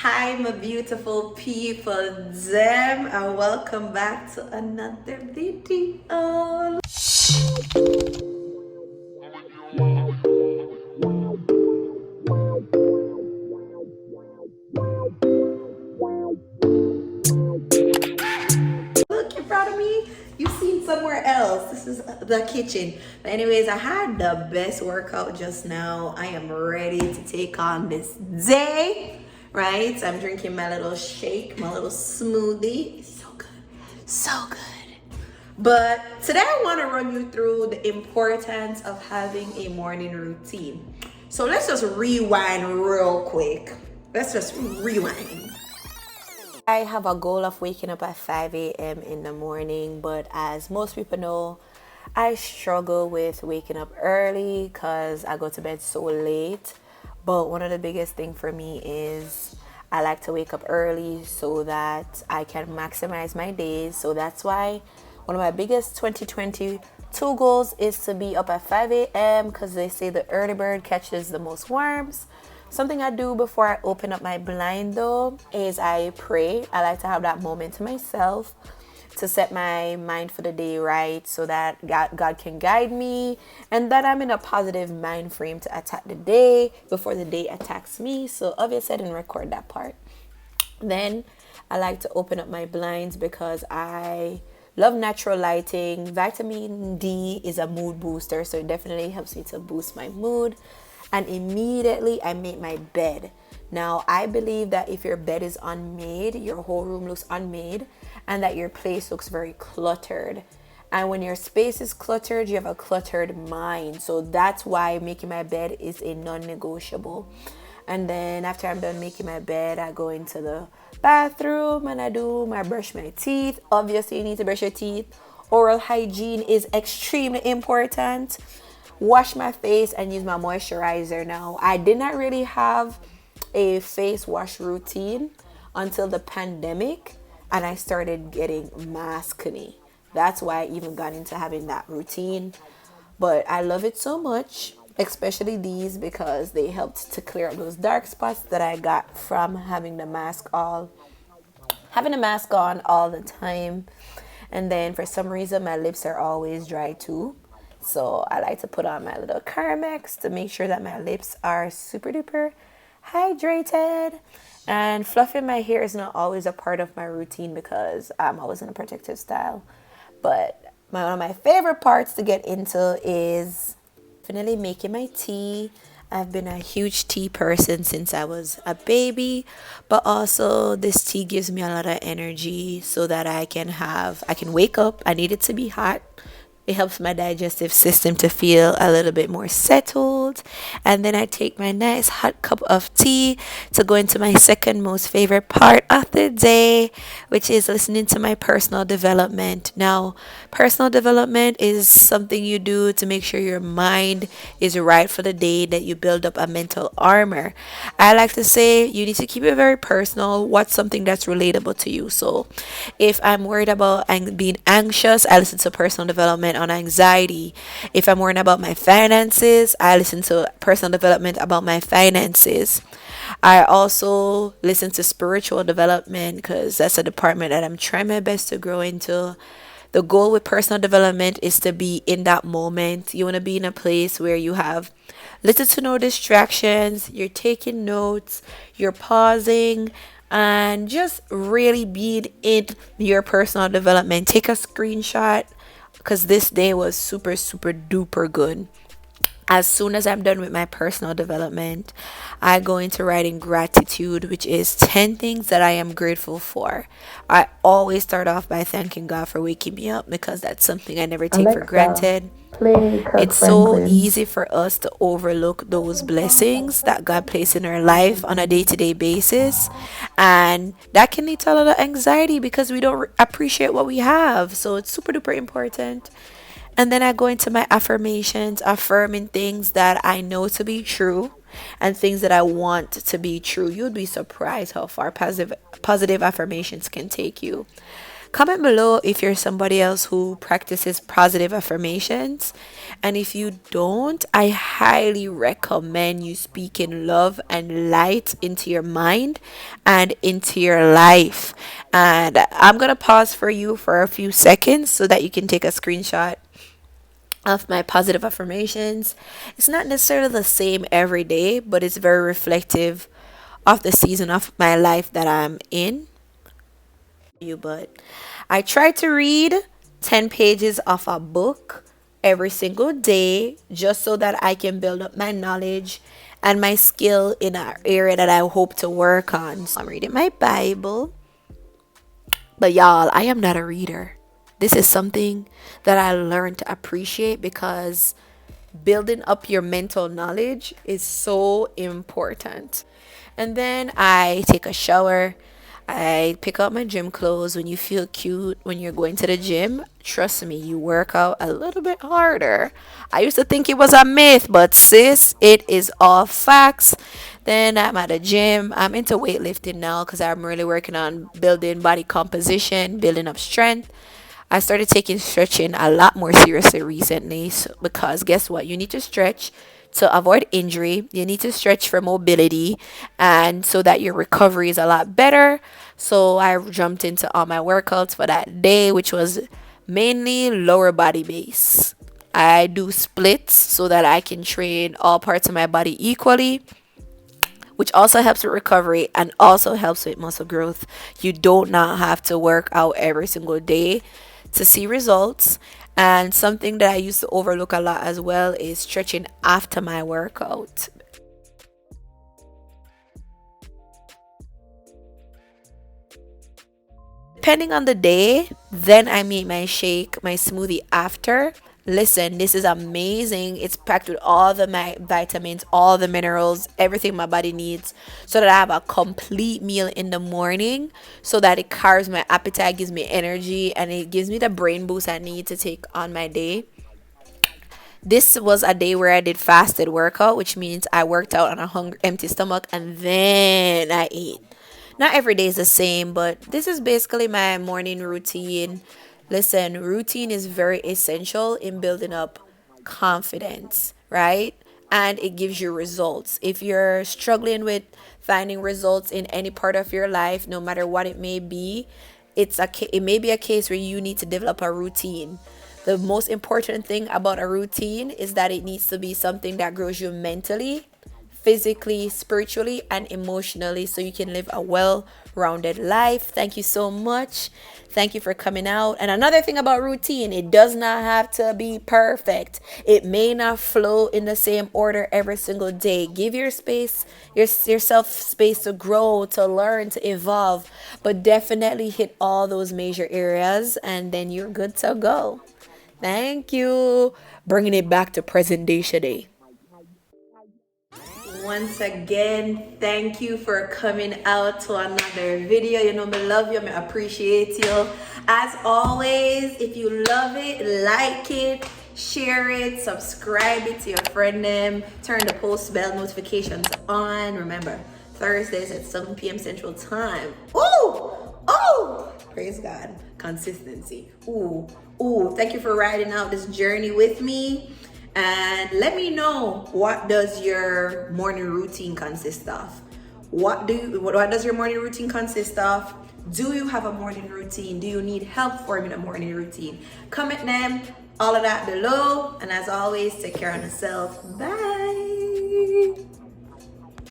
Hi, my beautiful people, them, and welcome back to another video. Look in front of me. You've seen somewhere else. This is the kitchen. But anyways, I had the best workout just now. I am ready to take on this day. Right? I'm drinking my little shake, my little smoothie. It's so good. So good. But today I want to run you through the importance of having a morning routine. So let's just rewind real quick. Let's just rewind. I have a goal of waking up at 5 a.m. in the morning, but as most people know, I struggle with waking up early because I go to bed so late. But one of the biggest thing for me is I like to wake up early so that I can maximize my days. So that's why one of my biggest 2022 goals is to be up at 5 a.m. because they say the early bird catches the most worms. Something I do before I open up my blind though is I pray. I like to have that moment to myself to set my mind for the day right so that God can guide me and that I'm in a positive mind frame to attack the day before the day attacks me. So obviously I didn't record that part. Then I like to open up my blinds because I love natural lighting. Vitamin D is a mood booster, so it definitely helps me to boost my mood. And immediately I make my bed. Now, I believe that if your bed is unmade, your whole room looks unmade, and that your place looks very cluttered. And when your space is cluttered, you have a cluttered mind. So that's why making my bed is a non-negotiable. And then after I'm done making my bed, I go into the bathroom and I brush my teeth. Obviously, you need to brush your teeth. Oral hygiene is extremely important. Wash my face and use my moisturizer. Now, I did not really have a face wash routine until the pandemic and I started getting maskne. That's why I even got into having that routine. But I love it so much, especially these because they helped to clear up those dark spots that I got from having a mask on all the time. And then for some reason my lips are always dry too. So I like to put on my little Carmex to make sure that my lips are super duper hydrated. And fluffing my hair is not always a part of my routine because I'm always in a protective style. But one of my favorite parts to get into is definitely making my tea. I've been a huge tea person since I was a baby, but also this tea gives me a lot of energy so that I can wake up. I need it to be hot. It helps my digestive system to feel a little bit more settled. And then I take my nice hot cup of tea to go into my second most favorite part of the day, which is listening to my personal development. Now, personal development is something you do to make sure your mind is right for the day, that you build up a mental armor. I like to say you need to keep it very personal. What's something that's relatable to you? So if I'm worried about being anxious, I listen to personal development on anxiety. If I'm worried about my finances, I listen to personal development about my finances. I also listen to spiritual development because that's a department that I'm trying my best to grow into. The goal with personal development is to be in that moment. You want to be in a place where you have little to no distractions, you're taking notes, you're pausing, and just really being in your personal development. Take a screenshot because this day was super, super duper good. As soon as I'm done with my personal development, I go into writing gratitude, which is 10 things that I am grateful for. I always start off by thanking God for waking me up because that's something I never take for Alexa, granted. play Kirk It's so Franklin. easy for us to overlook those blessings that God placed in our life on a day-to-day basis. And that can lead to a lot of anxiety because we don't appreciate what we have. So it's super duper important. And then I go into my affirmations, affirming things that I know to be true and things that I want to be true. You'd be surprised how far positive affirmations can take you. Comment below if you're somebody else who practices positive affirmations. And if you don't, I highly recommend you speaking love and light into your mind and into your life. And I'm going to pause for you for a few seconds so that you can take a screenshot of my positive affirmations. It's not necessarily the same every day, but it's very reflective of the season of my life that I'm in. But I try to read 10 pages of a book every single day just so that I can build up my knowledge and my skill in an area that I hope to work on. So I'm reading my Bible. But y'all, I am not a reader. This is something that I learned to appreciate because building up your mental knowledge is so important. And then I take a shower. I pick up my gym clothes. When you feel cute when you're going to the gym, trust me, you work out a little bit harder. I used to think it was a myth, but sis, it is all facts. Then I'm at the gym. I'm into weightlifting now because I'm really working on building body composition, building up strength. I started taking stretching a lot more seriously recently because guess what? You need to stretch to avoid injury. You need to stretch for mobility and so that your recovery is a lot better. So I jumped into all my workouts for that day, which was mainly lower body base. I do splits so that I can train all parts of my body equally, which also helps with recovery and also helps with muscle growth. You don't not have to work out every single day to see results. And something that I used to overlook a lot as well is stretching after my workout. Depending on the day, then I make my shake, my smoothie after. Listen, this is amazing. It's packed with all the my vitamins, all the minerals, everything my body needs, so that I have a complete meal in the morning, so that it cars my appetite, gives me energy, and it gives me the brain boost I need to take on my day. This was a day where I did fasted workout, which means I worked out on a empty stomach and then I ate. Not every day is the same, but this is basically my morning routine. Listen, routine is very essential in building up confidence, right? And it gives you results. If you're struggling with finding results in any part of your life, no matter what it may be, it may be a case where you need to develop a routine. The most important thing about a routine is that it needs to be something that grows you mentally, physically, spiritually, and emotionally so you can live a well-rounded life. Thank you so much. Thank you for coming out. And another thing about routine, it does not have to be perfect. It may not flow in the same order every single day. Give yourself space to grow, to learn, to evolve, but definitely hit all those major areas and then you're good to go. Thank you. Bringing it back to presentation day. Once again, thank you for coming out to another video. You know me love you, me appreciate you. As always, if you love it, like it, share it, subscribe it to your friend them, turn the post bell notifications on. Remember, Thursdays at 7 p.m. Central Time. Ooh! Oh! Praise God. Consistency. Ooh. Ooh. Thank you for riding out this journey with me. And let me know, what does your morning routine consist of? What does your morning routine consist of? Do you have a morning routine? Do you need help forming a morning routine? Comment them, all of that below. And as always, take care of yourself. Bye.